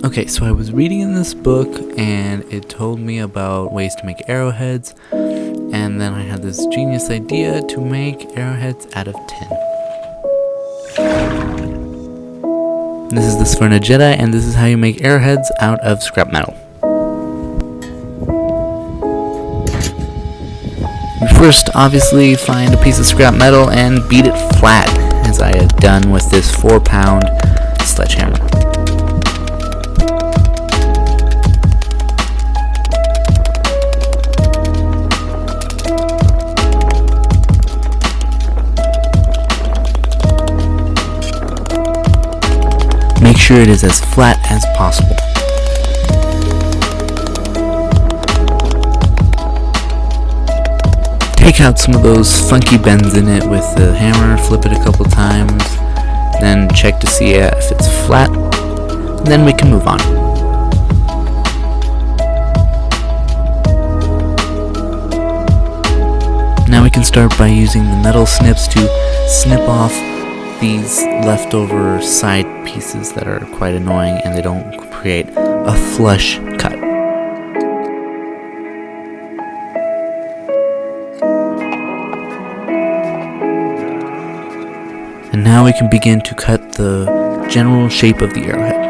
Okay, so I was reading in this book and it told me about ways to make arrowheads, and then I had this genius idea to make arrowheads out of tin. This is the Sphernogetta, and this is how you make arrowheads out of scrap metal. You first obviously find a piece of scrap metal and beat it flat, as I had done with this 4-pound sledgehammer. Make sure it is as flat as possible. Take out some of those funky bends in it with the hammer, flip it a couple times, then check to see if it's flat, and then we can move on. Now we can start by using the metal snips to snip off these leftover side pieces that are quite annoying and they don't create a flush cut. And now we can begin to cut the general shape of the arrowhead.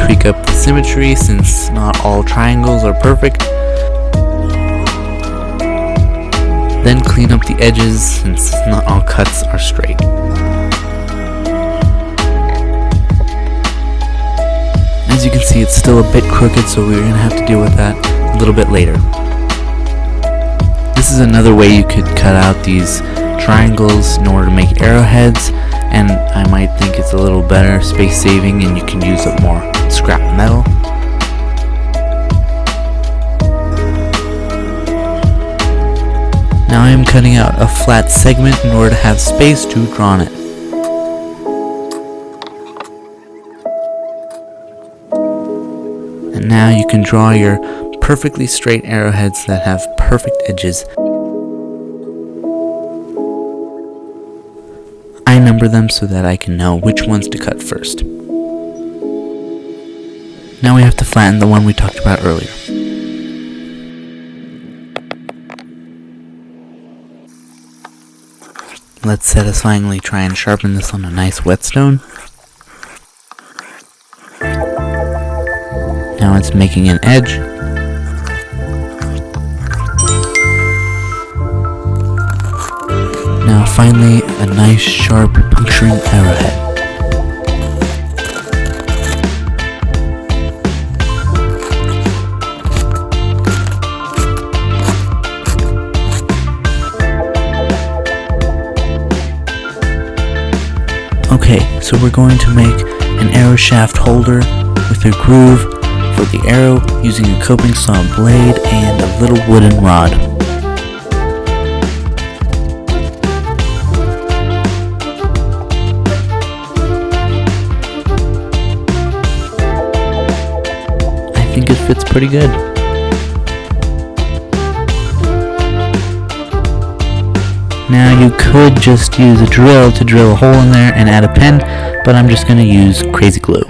Tweak up the symmetry since not all triangles are perfect. Then clean up the edges since not all cuts are straight. As you can see, it's still a bit crooked, so we're going to have to deal with that a little bit later. This is another way you could cut out these triangles in order to make arrowheads, and I might think it's a little better space saving and you can use up more scrap metal. Now I am cutting out a flat segment in order to have space to draw on it. And now you can draw your perfectly straight arrowheads that have perfect edges. I number them so that I can know which ones to cut first. Now we have to flatten the one we talked about earlier. Let's satisfyingly try and sharpen this on a nice whetstone. Now it's making an edge. Now finally a nice sharp puncturing arrowhead. Okay, so we're going to make an arrow shaft holder with a groove for the arrow using a coping saw blade and a little wooden rod. I think it fits pretty good. Now you could just use a drill to drill a hole in there and add a pen, but I'm just going to use crazy glue.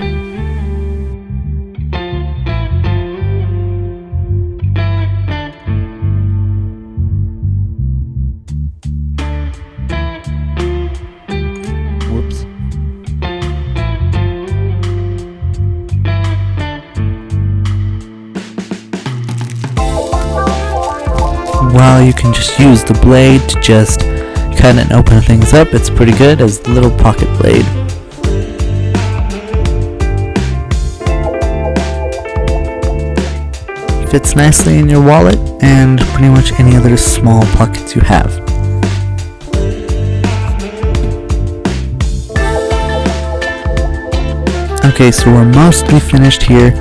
Whoops. While you can just use the blade to just cut and open things up, it's pretty good as a little pocket blade. Fits nicely in your wallet and pretty much any other small pockets you have. Okay, so we're mostly finished here,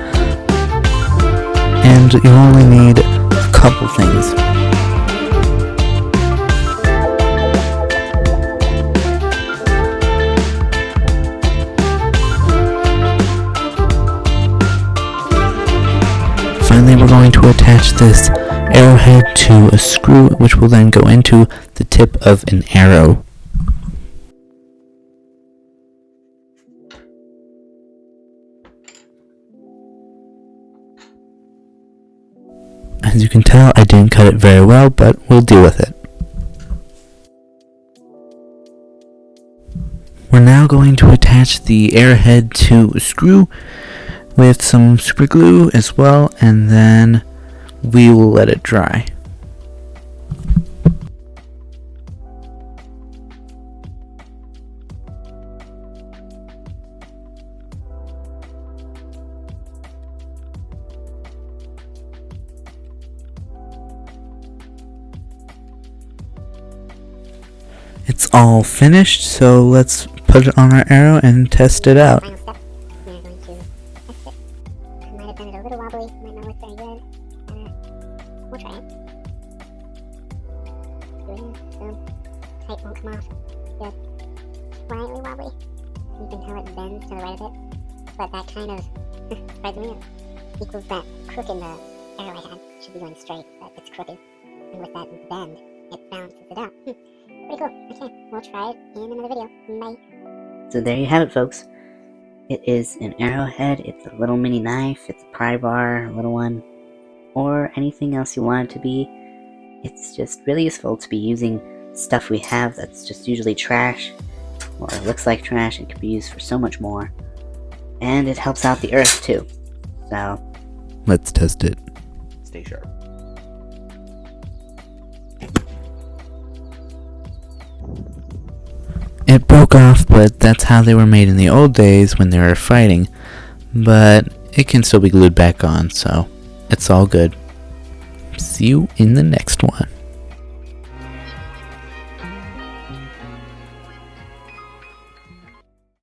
and you only need a couple things. Finally, we're going to attach this arrowhead to a screw, which will then go into the tip of an arrow. As you can tell, I didn't cut it very well, but we'll deal with it. We're now going to attach the arrowhead to a screw with some super glue as well, and then we will let it dry. It's all finished, so let's put it on our arrow and test it out. Final step, we're going to test it. I might have done it a little wobbly, might not look very good. We'll try it. Screw it in, boom. Tight, won't come off. Good. Slightly wobbly. You can tell it bends to the right a bit, but that kind of, surprisingly, equals that crook in the arrow I had. It should be going straight, but it's crooked. And with that bend, it balances it out. Pretty cool. Okay, we'll try it in another video. Bye. So there you have it, folks. It is an arrowhead, it's a little mini knife, it's a pry bar, a little one, or anything else you want it to be. It's just really useful to be using stuff we have that's just usually trash, or looks like trash. It could be used for so much more. And it helps out the earth too. So, Let's test it. Stay sharp. It broke off, but that's how they were made in the old days when they were fighting. But it can still be glued back on, so it's all good. See you in the next one.